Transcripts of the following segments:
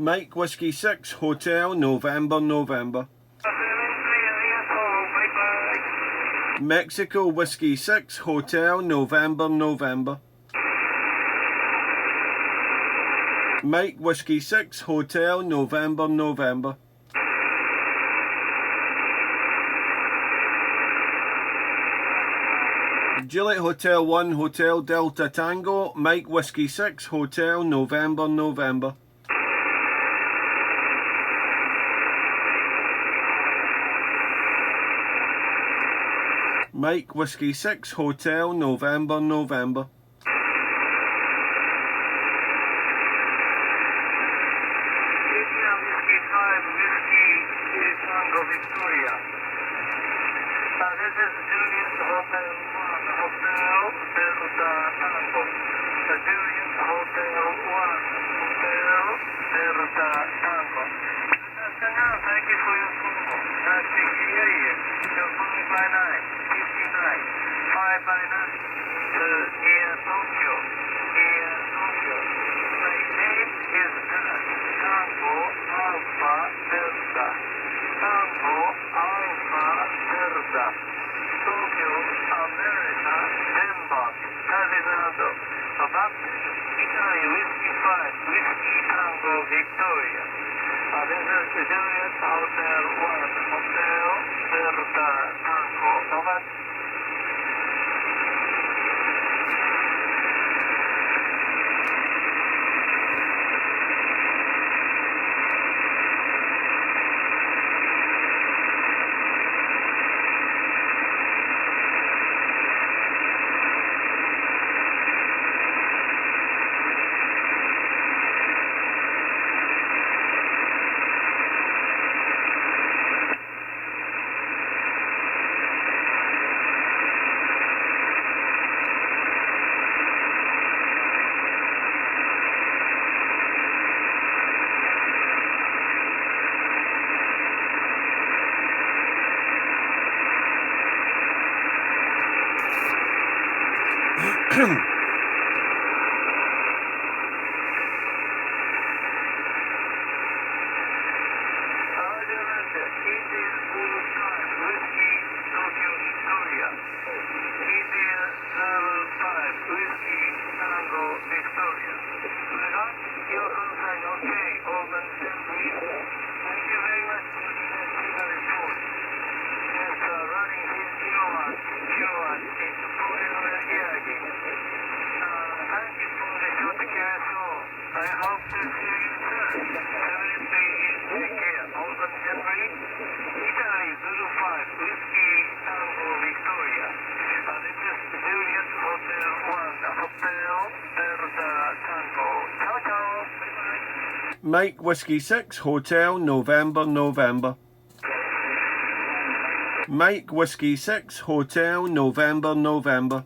Mike Whiskey 6 Hotel November November. Mexico Whiskey 6 Hotel November November. Mike Whiskey 6 Hotel November November. Juliet Hotel 1 Hotel Delta Tango, Mike Whiskey 6 Hotel November November. Mike Whiskey 6 Hotel November November. Mike Whiskey 6 Hotel November November. Mike Whiskey 6 Hotel November November.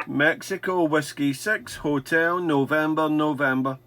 Mexico Whiskey 6 Hotel November November.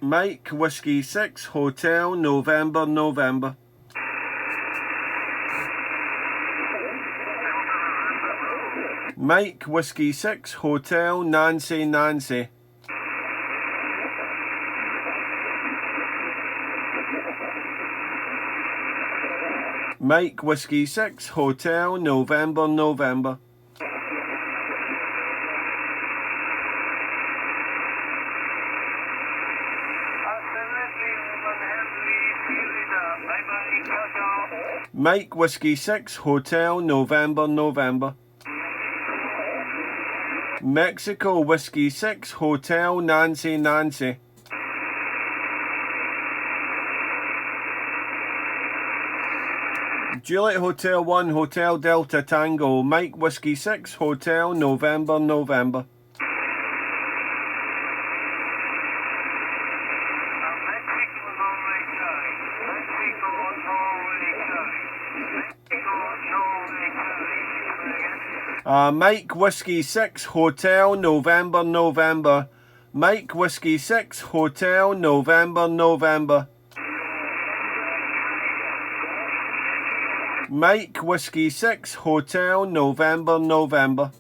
Mike Whiskey 6 Hotel November November. Mike Whiskey 6 Hotel Nancy Nancy. Mike Whiskey 6 Hotel November November. Mike Whiskey 6 Hotel November November. Mexico Whiskey 6 Hotel Nancy Nancy. Juliet Hotel 1 Hotel Delta Tango Mike Whiskey 6 Hotel November November. Mike Whiskey 6 Hotel November November. Mike Whiskey 6 Hotel November November. Mike Whiskey 6 Hotel November November.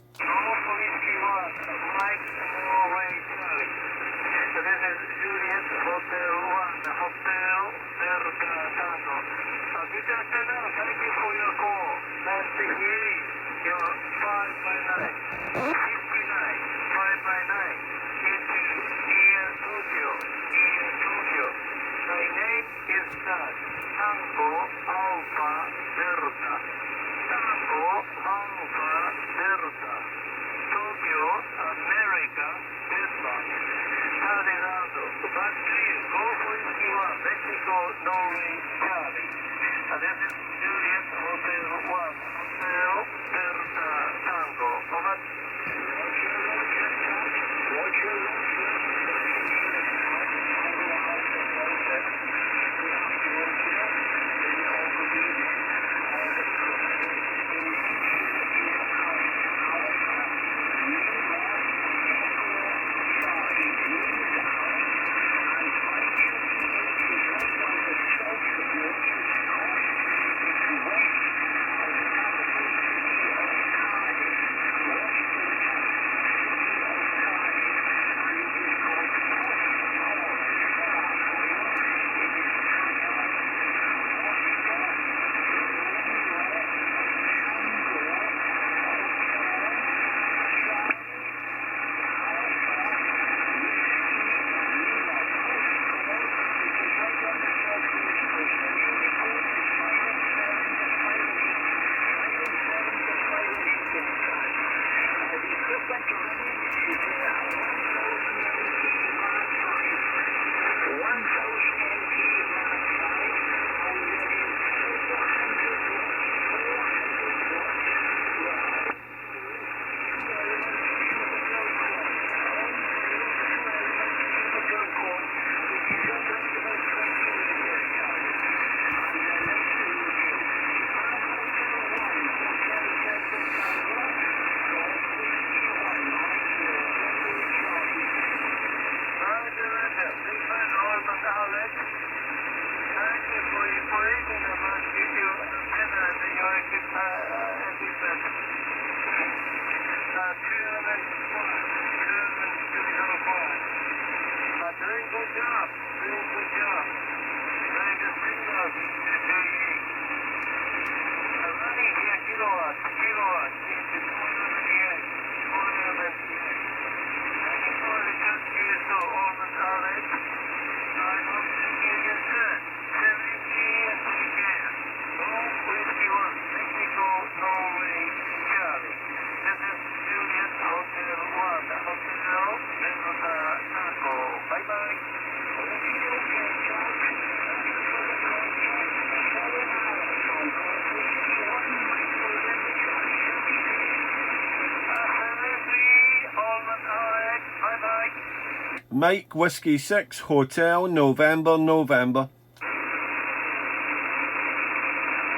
Mike Whiskey 6 Hotel November November.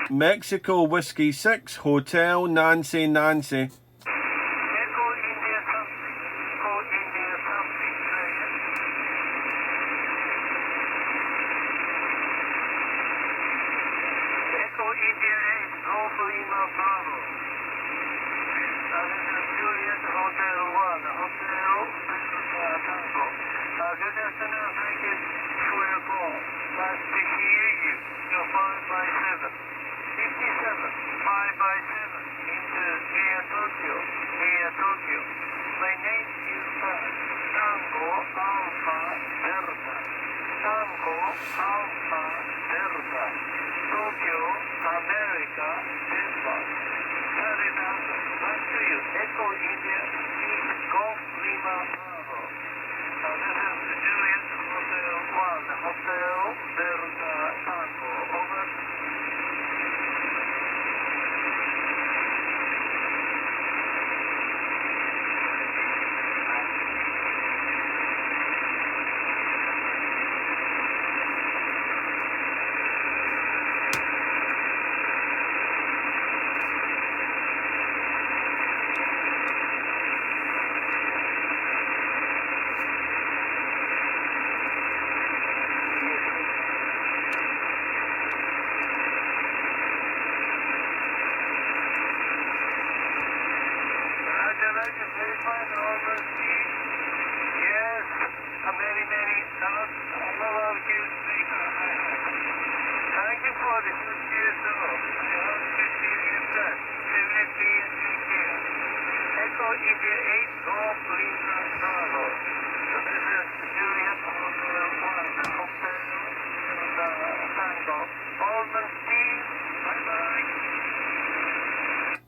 Mexico Whiskey 6 Hotel Nancy Nancy. Tango Alpha Delta Tokyo America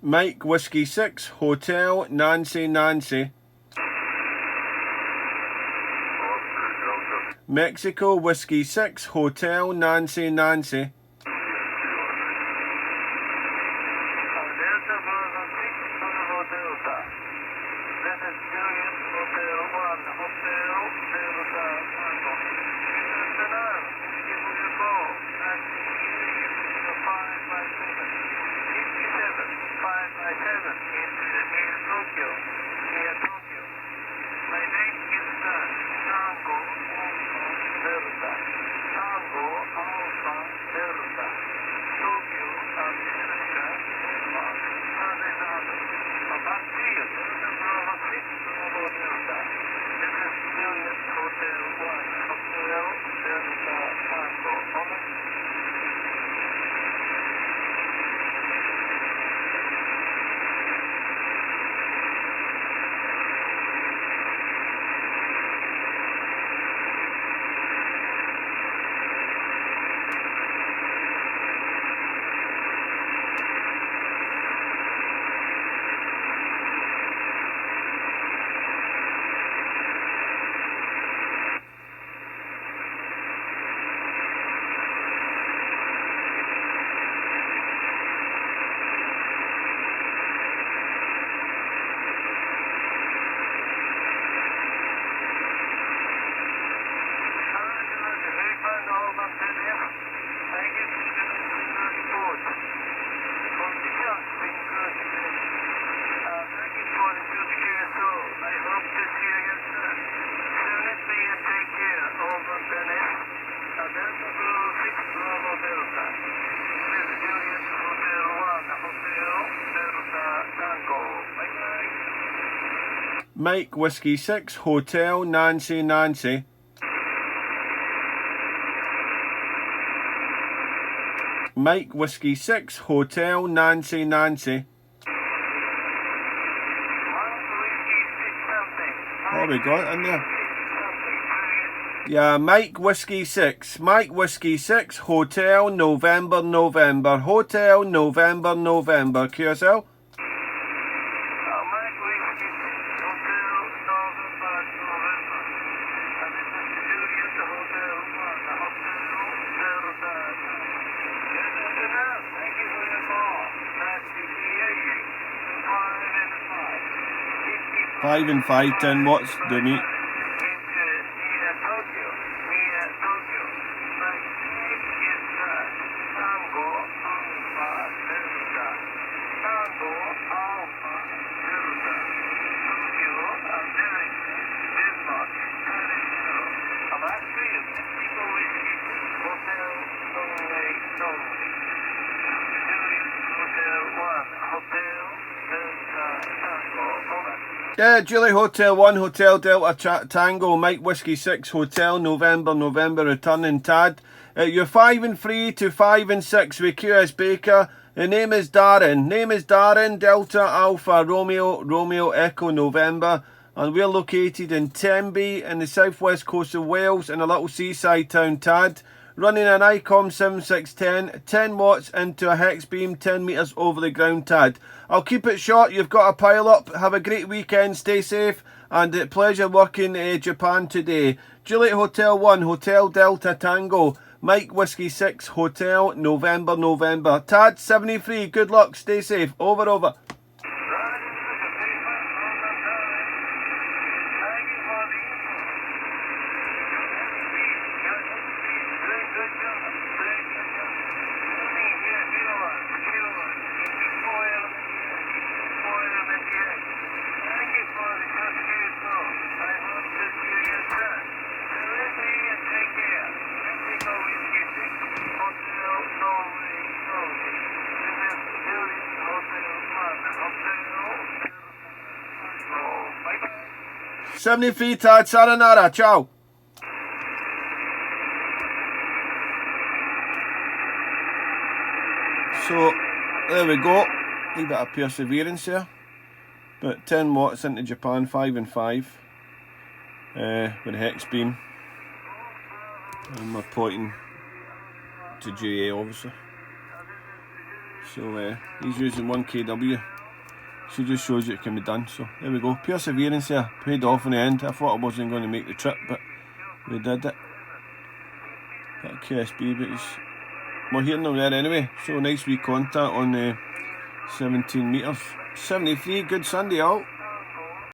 Mike Whiskey 6 Hotel Nancy Nancy. Mexico Whiskey 6 Hotel Nancy Nancy. Mike Whiskey 6 Hotel Nancy Nancy. Mike Whiskey 6 Hotel Nancy Nancy. Oh, we got it in there. Yeah, Mike Whiskey 6. Mike Whiskey 6 Hotel November November. Hotel November November. QSL. Five and 5, 10 watts, do me. Yeah, Julie Hotel 1, Hotel Delta Tango, Mike Whiskey 6, Hotel November November, returning Tad. You're 5 and 3 to 5 and 6 with QS Baker. The name is Darren. Name is Darren, Delta Alpha Romeo, Romeo Echo November. And we're located in Tenby in the southwest coast of Wales in a little seaside town, Tad. Running an ICOM 7610, 10 watts into a Hexbeam, 10 metres over the ground, Tad. I'll keep it short. You've got a pile up. Have a great weekend. Stay safe. And pleasure working Japan today. Juliet Hotel 1, Hotel Delta Tango, Mike Whiskey 6, Hotel November November. Tad 73. Good luck. Stay safe. Over, over. Bye-bye. 73 Tad, Saranara, ciao. So, there we go. A bit of perseverance there. But 10 watts into Japan, 5 and 5. With a Hexbeam. And we're pointing to GA, obviously. So he's using 1 kW. So just shows you it can be done. So there we go. Perseverance there. Paid off in the end. I thought I wasn't going to make the trip, but we did it. Bit of QSB, but we're here now there anyway. So nice wee contact on 17 metres. 73, good Sunday out.